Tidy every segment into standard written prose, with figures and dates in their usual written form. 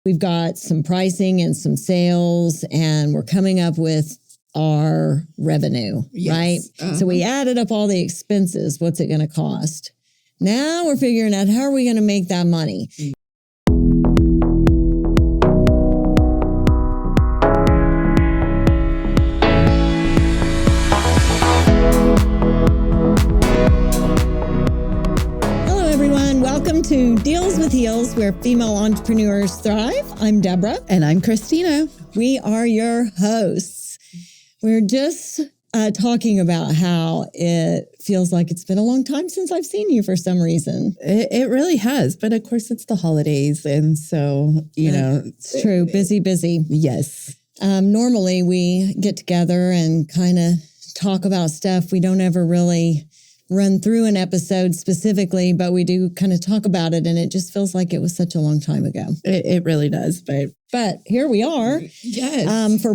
we've got some pricing and some sales, and we're coming up with our revenue, right? So we added up all the expenses. What's it going to cost? Now we're figuring out how are we going to make that money? Welcome to Deals with Heels, where female entrepreneurs thrive. I'm Debra. And I'm Christina. We are your hosts. We're just talking about how it feels like it's been a long time since I've seen you for some reason. It really has. But of course, it's the holidays. And so, It's true. Busy. Yes. Normally, we get together and kind of talk about stuff. We don't ever really run through an episode specifically, but we do kind of talk about it, and it just feels like it was such a long time ago. It really does, but here we are. Yes. For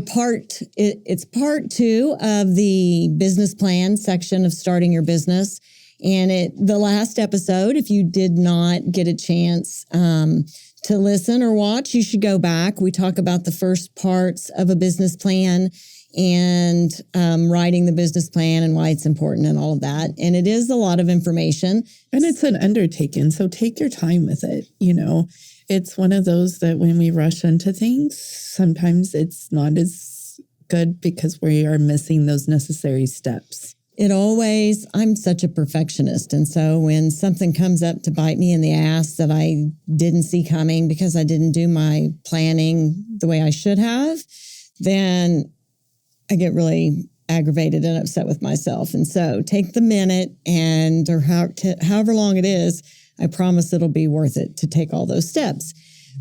it's part 2 of the business plan section of starting your business, and the last episode, if you did not get a chance to listen or watch, you should go back. We talk about the first parts of a business plan and writing the business plan and why it's important and all of that. And it is a lot of information. And it's an undertaking, so take your time with it. It's one of those that when we rush into things, sometimes it's not as good because we are missing those necessary steps. I'm such a perfectionist. And so when something comes up to bite me in the ass that I didn't see coming because I didn't do my planning the way I should have, then I get really aggravated and upset with myself. And so take the minute or however long it is, I promise it'll be worth it to take all those steps.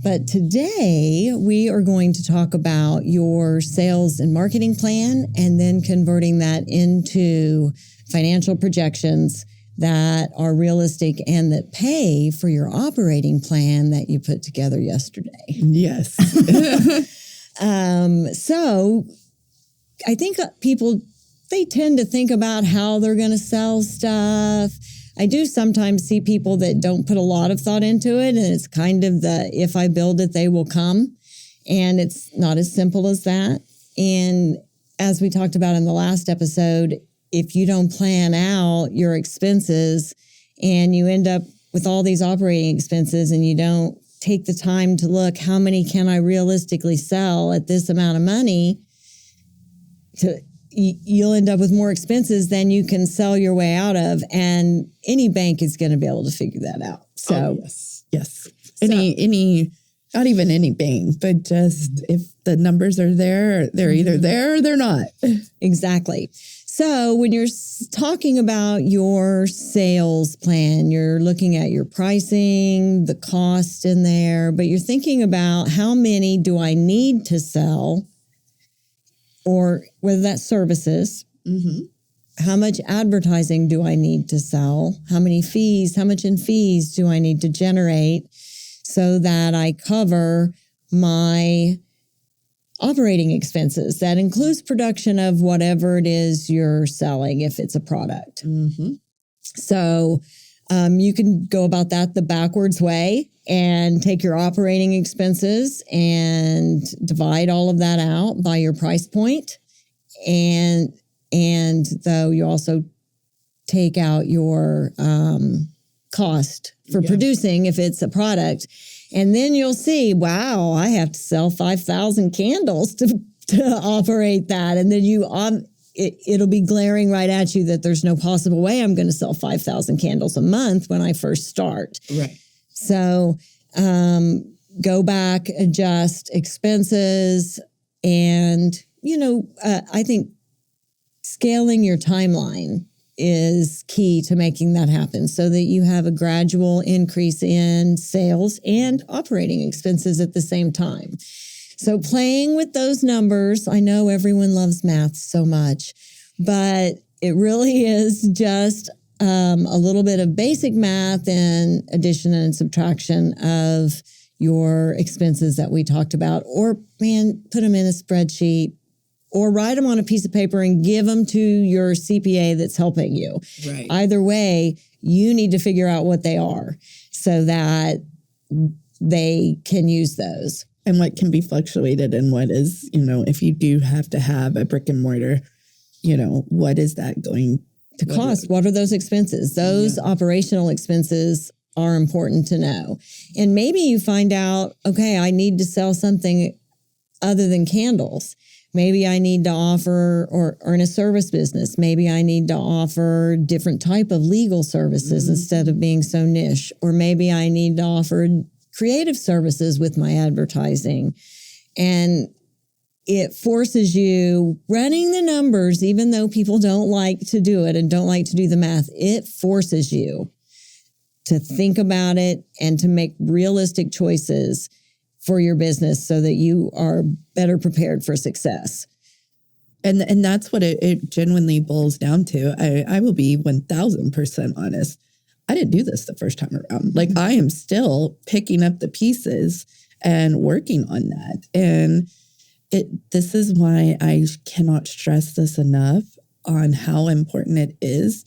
But today we are going to talk about your sales and marketing plan and then converting that into financial projections that are realistic and that pay for your operating plan that you put together yesterday. Yes. So I think people, they tend to think about how they're going to sell stuff. I do sometimes see people that don't put a lot of thought into it, and it's kind of if I build it, they will come. And it's not as simple as that. And as we talked about in the last episode, if you don't plan out your expenses and you end up with all these operating expenses and you don't take the time to look, how many can I realistically sell at this amount of money, you'll end up with more expenses than you can sell your way out of, and any bank is going to be able to figure that out. So yes. Any, not even any bank, but just if the numbers are there, they're either there or they're not. Exactly. So when you're talking about your sales plan, you're looking at your pricing, the cost in there, but you're thinking about how many do I need to sell, or whether that's services, how much advertising do I need to sell? How much in fees do I need to generate so that I cover my operating expenses? That includes production of whatever it is you're selling, if it's a product. So you can go about that the backwards way and take your operating expenses and divide all of that out by your price point. And though you also take out your cost for producing if it's a product. And then you'll see, wow, I have to sell 5,000 candles to operate that. And then it'll be glaring right at you that there's no possible way I'm going to sell 5,000 candles a month when I first start. Right. So go back, adjust expenses, and, I think scaling your timeline is key to making that happen so that you have a gradual increase in sales and operating expenses at the same time. So playing with those numbers, I know everyone loves math so much, but it really is just a little bit of basic math and addition and subtraction of your expenses that we talked about, or put them in a spreadsheet or write them on a piece of paper and give them to your CPA that's helping you. Right. Either way, you need to figure out what they are so that they can use those. and what can be fluctuated and what is, if you do have to have a brick and mortar, what is that going to cost? What are those expenses? Those operational expenses are important to know. And maybe you find out, okay, I need to sell something other than candles. Maybe I need to offer, or in a service business, maybe I need to offer different type of legal services instead of being so niche. Or maybe I need to offer creative services with my advertising. And it forces you running the numbers, even though people don't like to do it and don't like to do the math, it forces you to think about it and to make realistic choices for your business so that you are better prepared for success. And that's what it genuinely boils down to. I will be 1,000% honest. I didn't do this the first time around. Like, I am still picking up the pieces and working on that. And this is why I cannot stress this enough on how important it is.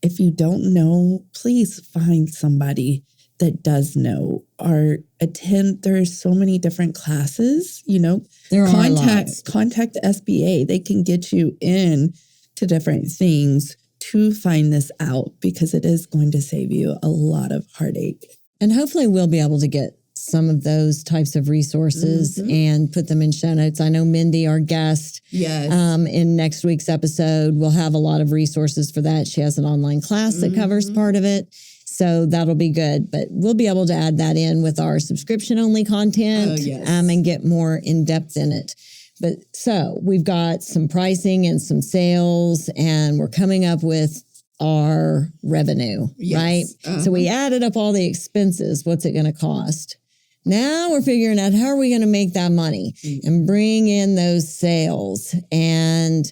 If you don't know, please find somebody that does know, or attend. There's so many different classes, There are lots. Contact the SBA. They can get you in to different things to find this out, because it is going to save you a lot of heartache. And hopefully we'll be able to get some of those types of resources and put them in show notes. I know Mindy, our guest, in next week's episode, will have a lot of resources for that. She has an online class that covers part of it. So that'll be good. But we'll be able to add that in with our subscription-only content and get more in-depth in it. But so we've got some pricing and some sales, and we're coming up with our revenue, right? So we added up all the expenses. What's it going to cost? Now we're figuring out, how are we going to make that money and bring in those sales? And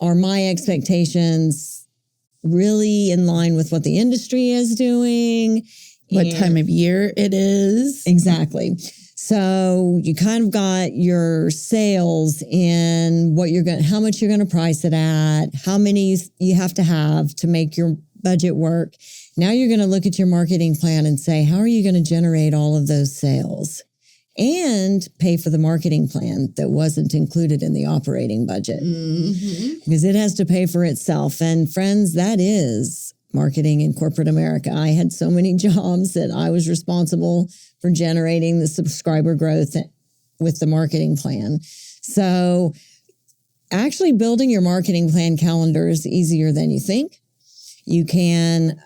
are my expectations really in line with what the industry is doing? What time of year it is? Exactly. So you kind of got your sales in how much you're going to price it at, how many you have to make your budget work. Now you're going to look at your marketing plan and say, how are you going to generate all of those sales and pay for the marketing plan that wasn't included in the operating budget? Because it has to pay for itself. And friends, that is marketing in corporate America. I had so many jobs that I was responsible for generating the subscriber growth with the marketing plan. So actually building your marketing plan calendar is easier than you think. You can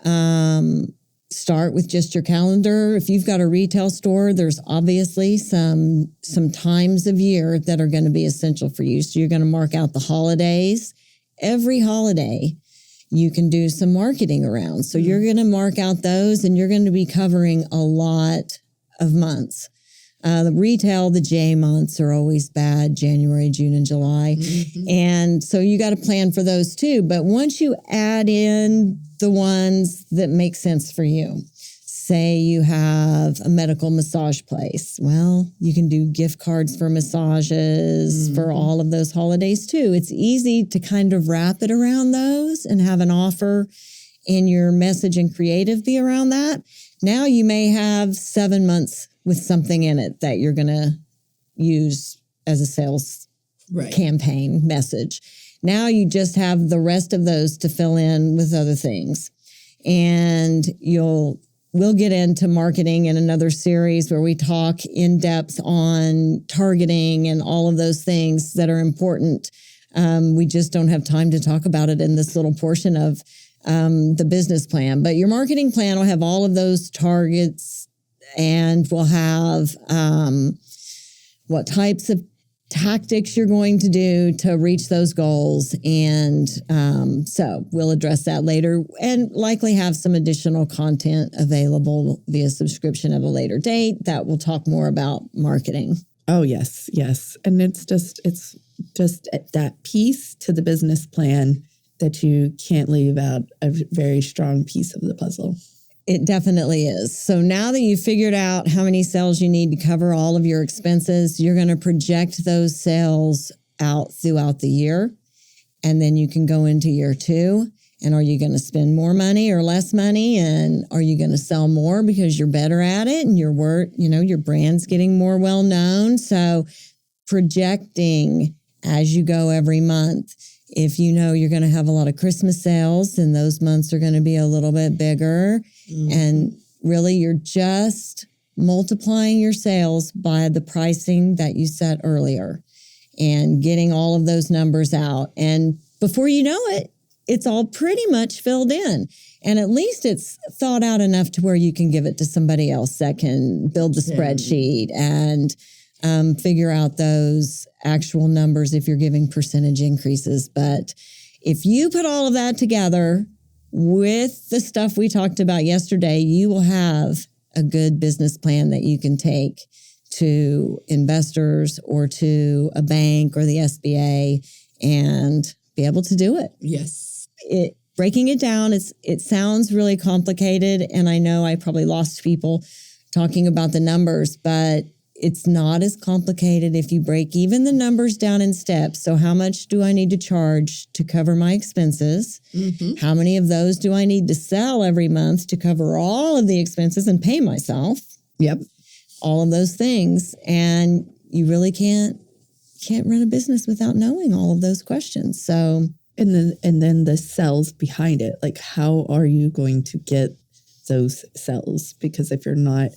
start with just your calendar. If you've got a retail store, there's obviously some times of year that are going to be essential for you. So you're going to mark out the holidays. Every holiday, you can do some marketing around. So you're going to mark out those, and you're going to be covering a lot of months. The retail, the J months are always bad, January, June, and July. And so you got to plan for those too. But once you add in the ones that make sense for you, say you have a medical massage place, well, you can do gift cards for massages for all of those holidays too. It's easy to kind of wrap it around those and have an offer in your message and creative be around that. Now you may have 7 months with something in it that you're going to use as a sales campaign message. Now you just have the rest of those to fill in with other things. And we'll get into marketing in another series where we talk in depth on targeting and all of those things that are important. We just don't have time to talk about it in this little portion of the business plan. But your marketing plan will have all of those targets, and we'll have what types of tactics you're going to do to reach those goals. And so we'll address that later, and likely have some additional content available via subscription at a later date that will talk more about marketing. Oh, yes. And it's just that piece to the business plan that you can't leave out, a very strong piece of the puzzle. It definitely is. So now that you've figured out how many sales you need to cover all of your expenses, you're going to project those sales out throughout the year. And then you can go into year 2 And are you going to spend more money or less money? And are you going to sell more because you're better at it and your your brand's getting more well known? So projecting as you go every month. If you know you're going to have a lot of Christmas sales, then those months are going to be a little bit bigger. And really, you're just multiplying your sales by the pricing that you set earlier and getting all of those numbers out. And before you know it, it's all pretty much filled in. And at least it's thought out enough to where you can give it to somebody else that can build the spreadsheet and figure out those actual numbers if you're giving percentage increases. But if you put all of that together with the stuff we talked about yesterday, you will have a good business plan that you can take to investors or to a bank or the SBA and be able to do it. Yes. Breaking it down, it sounds really complicated, and I know I probably lost people talking about the numbers, but it's not as complicated if you break even the numbers down in steps. So how much do I need to charge to cover my expenses? How many of those do I need to sell every month to cover all of the expenses and pay myself? Yep. All of those things. And you really can't run a business without knowing all of those questions. So... And then the cells behind it, like how are you going to get those cells? Because if you're not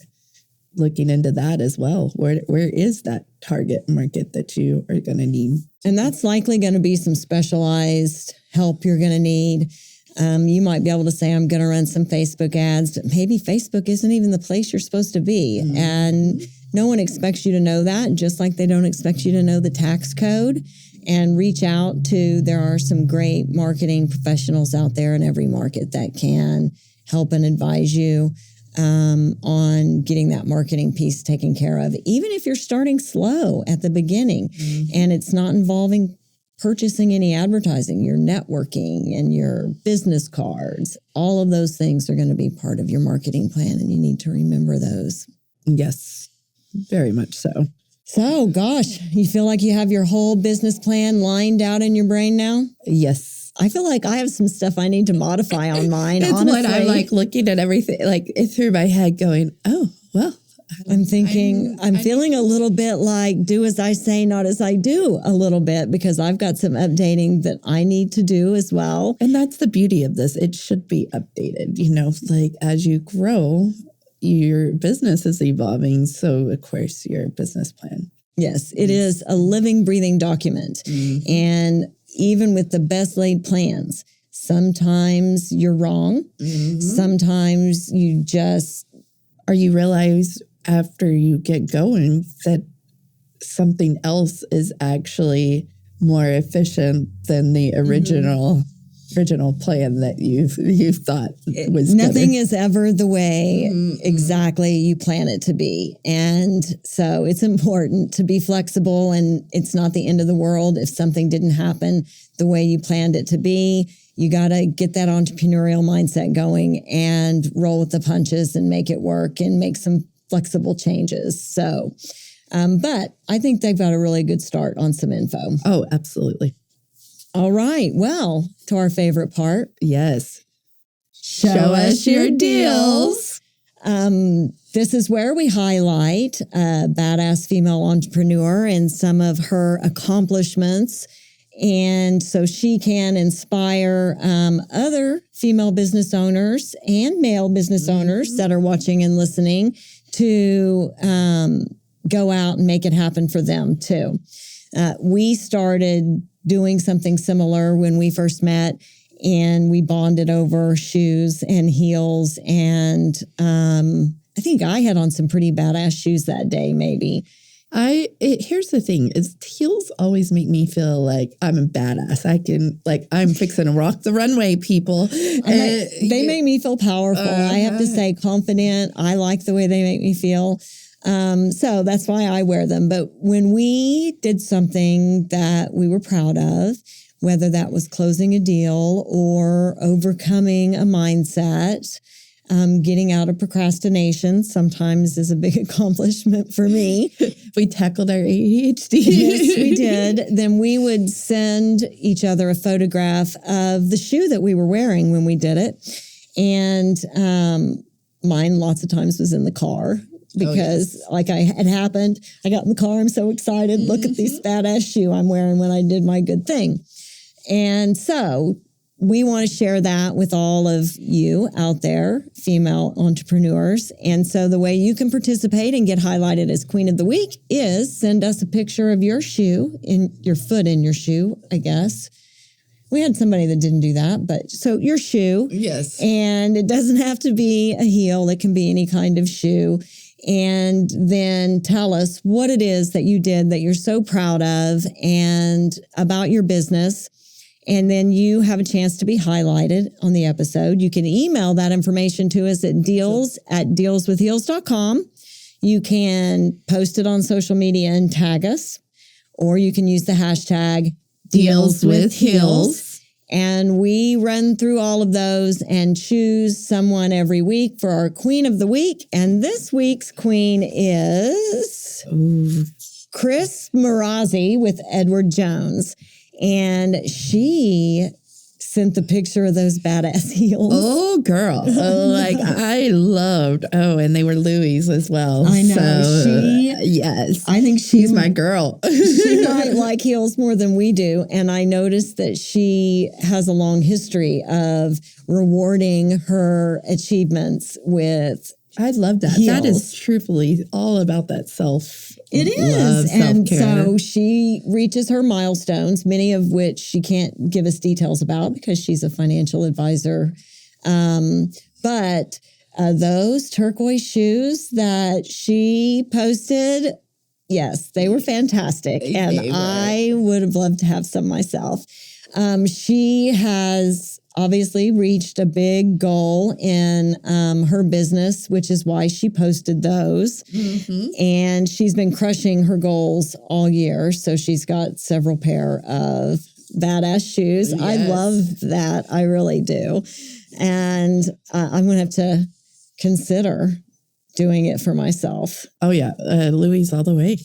looking into that as well, where is that target market that you are going to need? And that's likely going to be some specialized help you're going to need. You might be able to say, I'm going to run some Facebook ads. Maybe Facebook isn't even the place you're supposed to be. And no one expects you to know that, just like they don't expect you to know the tax code. And reach out to, there are some great marketing professionals out there in every market that can help and advise you on getting that marketing piece taken care of. Even if you're starting slow at the beginning and it's not involving purchasing any advertising, your networking and your business cards, all of those things are going to be part of your marketing plan, and you need to remember those. Yes, very much so. So, gosh, you feel like you have your whole business plan lined out in your brain now? Yes. I feel like I have some stuff I need to modify on mine, it's honestly. what I'm like looking at everything, like through my head going, oh, well. I'm thinking, I'm feeling a little bit like do as I say, not as I do a little bit, because I've got some updating that I need to do as well. And that's the beauty of this. It should be updated, like as you grow, your business is evolving. So, of course, your business plan. Yes, it is a living, breathing document. And even with the best laid plans, sometimes you're wrong. Sometimes you just... Or you realize after you get going that something else is actually more efficient than the original plan that you thought was nothing is ever the way exactly you plan it to be. And so it's important to be flexible, and it's not the end of the world if something didn't happen the way you planned it to be. You got to get that entrepreneurial mindset going and roll with the punches and make it work and make some flexible changes. So, but I think they've got a really good start on some info. Oh, absolutely. All right. Well, to our favorite part. Yes. Show us your deals. This is where we highlight a badass female entrepreneur and some of her accomplishments. And so she can inspire other female business owners and male business owners that are watching and listening to go out and make it happen for them too. We started doing something similar when we first met, and we bonded over shoes and heels. And I think I had on some pretty badass shoes that day, maybe. Here's the thing is heels always make me feel like I'm a badass. I'm fixing to rock the runway, people. They make me feel powerful. I have to say confident. I like the way they make me feel. So that's why I wear them. But when we did something that we were proud of, whether that was closing a deal or overcoming a mindset, Getting out of procrastination sometimes is a big accomplishment for me. We tackled our ADHD. Yes, we did. Then we would send each other a photograph of the shoe that we were wearing when we did it. And mine lots of times was in the car because like it happened. I got in the car. I'm so excited. Look at this badass shoe I'm wearing when I did my good thing. And so we want to share that with all of you out there, female entrepreneurs. And so the way you can participate and get highlighted as Queen of the Week is send us a picture of your shoe, in your foot in your shoe, I guess. We had somebody that didn't do that, but so your shoe. Yes. And it doesn't have to be a heel. It can be any kind of shoe. And then tell us what it is that you did that you're so proud of and about your business. And then you have a chance to be highlighted on the episode. You can email that information to us at dealswithheels.com. You can post it on social media and tag us, or you can use the hashtag DealsWithHeels. And we run through all of those and choose someone every week for our Queen of the Week. And this week's queen is Krys Marazzi with Edward Jones. And she sent the picture of those badass heels. Oh, girl. Oh, like I loved. Oh, and they were Louis as well. I know. So, yes. I think she's my girl. She might like heels more than we do. And I noticed that she has a long history of rewarding her achievements with I love that. heels. That is truthfully all about that It is. And so she reaches her milestones, many of which she can't give us details about because she's a financial advisor. But those turquoise shoes that she posted, yes, they were fantastic. And I would have loved to have some myself. She has obviously reached a big goal in her business, which is why she posted those. Mm-hmm. And she's been crushing her goals all year. So she's got several pair of badass shoes. Yes. I love that. I really do. And I'm going to have to consider doing it for myself. Oh, yeah. Louis all the way.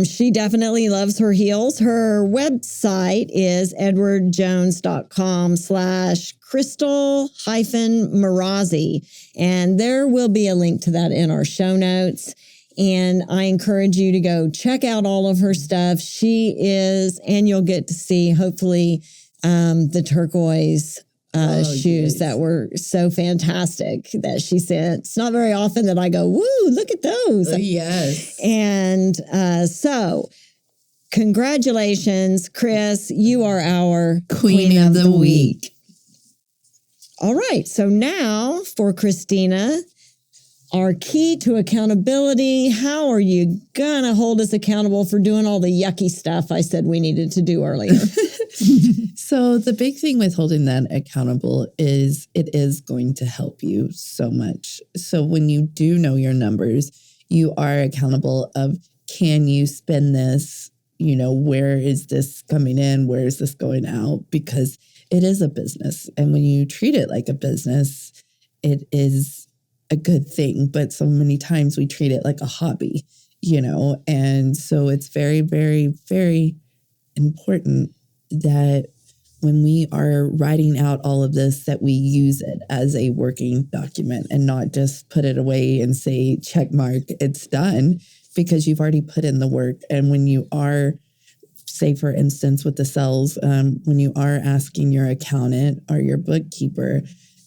She definitely loves her heels. Her website is edwardjones.com/Crystal-Marazzi. And there will be a link to that in our show notes. And I encourage you to go check out all of her stuff. She is, and you'll get to see, hopefully, the turquoise shoes that were so fantastic that she sent. It's not very often that I go, woo, look at those. Yes. And so congratulations, Krys. You are our Queen of the Week. All right. So now for Christina, our key to accountability. How are you going to hold us accountable for doing all the yucky stuff I said we needed to do earlier? So the big thing with holding that accountable is it is going to help you so much. So when you do know your numbers, you are accountable of, can you spend this? You know, where is this coming in? Where is this going out? Because it is a business. And when you treat it like a business, it is a good thing. But so many times we treat it like a hobby, you know? And so it's very, very, very important that when we are writing out all of this, that we use it as a working document and not just put it away and say, check mark, it's done, because you've already put in the work. And when you are, say, for instance, with the cells, when you are asking your accountant or your bookkeeper,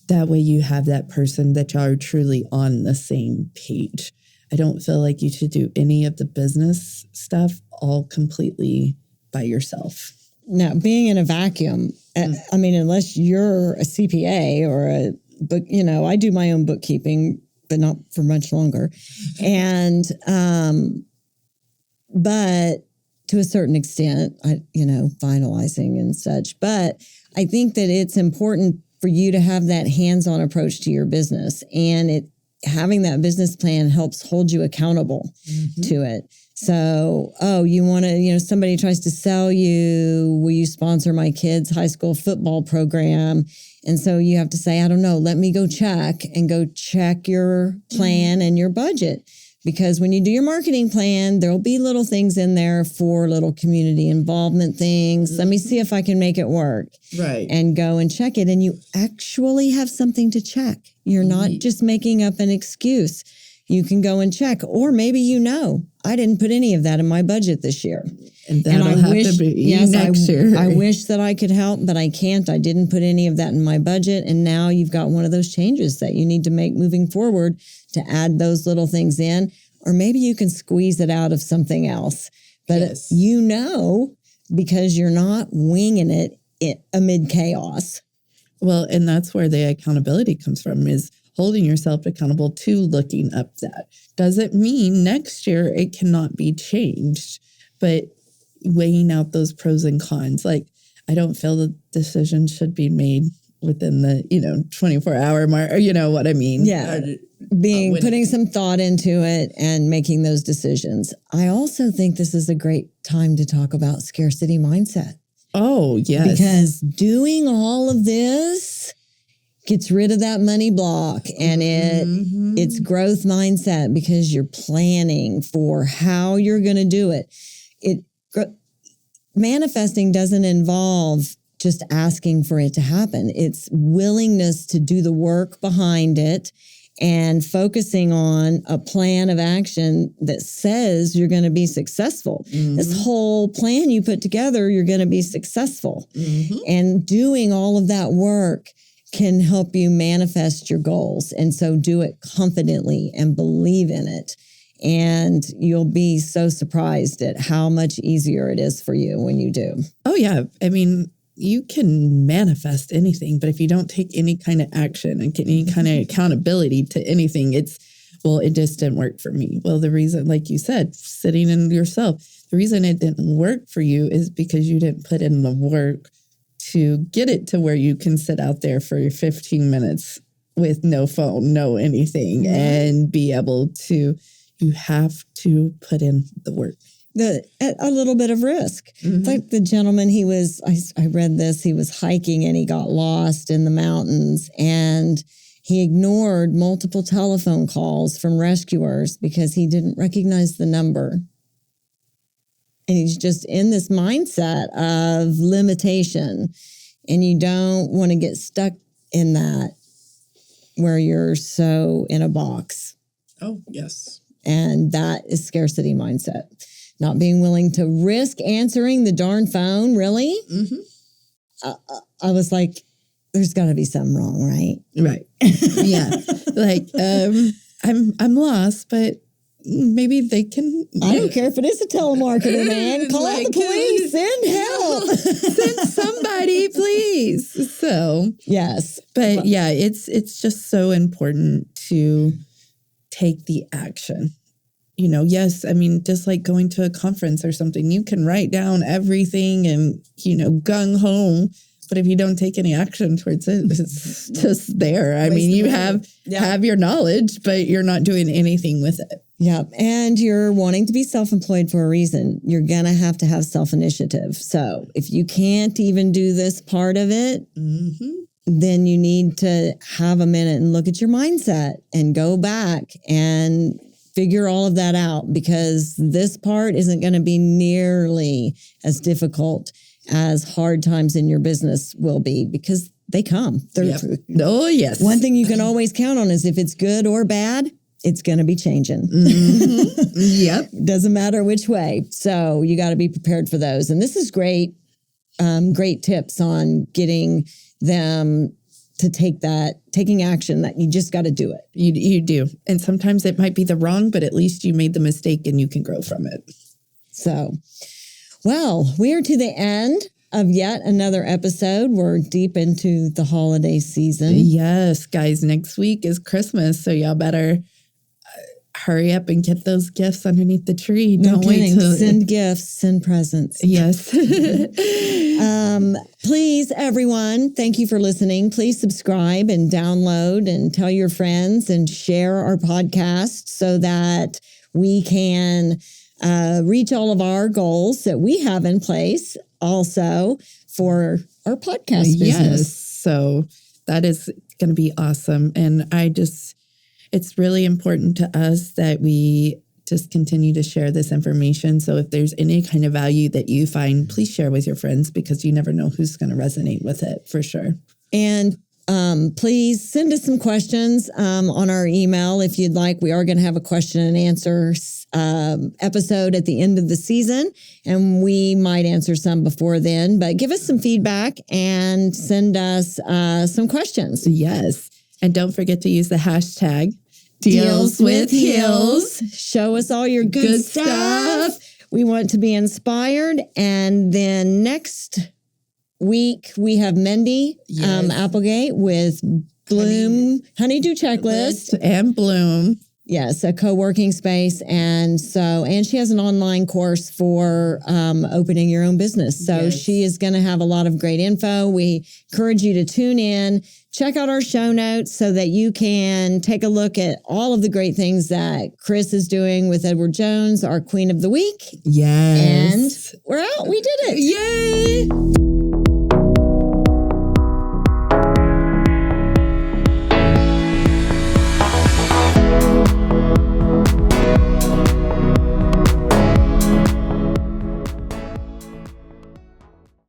that way you have that person that y'all are truly on the same page. I don't feel like you should do any of the business stuff all completely by yourself. Now, being in a vacuum, I mean, unless you're a CPA or a book, you know, I do my own bookkeeping, but not for much longer. And, but to a certain extent, finalizing and such. But I think that it's important for you to have that hands-on approach to your business, and having that business plan helps hold you accountable to it. So, you want to, somebody tries to sell you, will you sponsor my kids' high school football program? And so you have to say, I don't know, let me go check your plan and your budget. Because when you do your marketing plan, there'll be little things in there for little community involvement things. Let me see if I can make it work. Right. And go and check it. And you actually have something to check. You're not just making up an excuse. You can go and check. Or maybe I didn't put any of that in my budget this year. And that'll have to be next year. I wish that I could help, but I can't. I didn't put any of that in my budget. And now you've got one of those changes that you need to make moving forward to add those little things in. Or maybe you can squeeze it out of something else. But because you're not winging it amid chaos. Well, and that's where the accountability comes from, is holding yourself accountable to looking up that. Doesn't mean next year it cannot be changed, but weighing out those pros and cons. Like, I don't feel the decision should be made within the, 24-hour mark, or you know what I mean? Yeah. Putting some thought into it and making those decisions. I also think this is a great time to talk about scarcity mindset. Oh, yes. Because doing all of this gets rid of that money block, and it's growth mindset, because you're planning for how you're going to do it. Manifesting doesn't involve just asking for it to happen. It's willingness to do the work behind it and focusing on a plan of action that says you're going to be successful. This whole plan you put together, you're going to be successful. And doing all of that work can help you manifest your goals. And so do it confidently and believe in it. And you'll be so surprised at how much easier it is for you when you do. Oh, yeah. I mean, you can manifest anything, but if you don't take any kind of action and get any kind of accountability to anything, it just didn't work for me. Well, the reason, like you said, sitting in yourself, the reason it didn't work for you is because you didn't put in the work to get it to where you can sit out there for 15 minutes with no phone, no anything, and be able to, you have to put in the work. A little bit of risk. It's like the gentleman, I read this, he was hiking and he got lost in the mountains, and he ignored multiple telephone calls from rescuers because he didn't recognize the number. And he's just in this mindset of limitation, and you don't want to get stuck in that where you're so in a box. Oh, yes. And that is scarcity mindset. Not being willing to risk answering the darn phone, really? I was like, there's got to be something wrong, right? Right. Yeah. Like, I'm lost, but maybe they can. I don't care if it is a telemarketer, man. Call the police. Send help. Send somebody, please. So, yes. But yeah, it's just so important to take the action. Yes, I mean, just like going to a conference or something, you can write down everything and, gung-ho. But if you don't take any action towards it, it's just there. I mean, you have your knowledge, but you're not doing anything with it. Yeah. And you're wanting to be self-employed for a reason. You're going to have self-initiative. So if you can't even do this part of it, then you need to have a minute and look at your mindset and go back and figure all of that out, because this part isn't going to be nearly as difficult as hard times in your business will be, because they come. Oh, yes. One thing you can always count on is if it's good or bad, it's going to be changing. Yep. Doesn't matter which way. So you got to be prepared for those. And this is great, great tips on getting them to taking action, that you just got to do it. You do. And sometimes it might be the wrong, but at least you made the mistake and you can grow from it. So, well, we are to the end of yet another episode. We're deep into the holiday season. Yes, guys, next week is Christmas. So y'all better hurry up and get those gifts underneath the tree. Don't wait to send gifts, send presents. Yes. Please, everyone, thank you for listening. Please subscribe and download and tell your friends and share our podcast so that we can reach all of our goals that we have in place also for our podcast business. Yes. So that is going to be awesome. And it's really important to us that we just continue to share this information. So if there's any kind of value that you find, please share with your friends, because you never know who's going to resonate with it, for sure. And please send us some questions on our email if you'd like. We are going to have a question and answer episode at the end of the season, and we might answer some before then. But give us some feedback and send us some questions. Yes. And don't forget to use the hashtag Deals with Heels. Show us all your good stuff. We want to be inspired. And then next week, we have Mindy Applegate with Bloom Honeydew Checklist. And Bloom. Yes, a co-working space. And she has an online course for opening your own business. So she is going to have a lot of great info. We encourage you to tune in, check out our show notes so that you can take a look at all of the great things that Krys is doing with Edward Jones, our Queen of the Week. Yes. And we're out. We did it. Yay!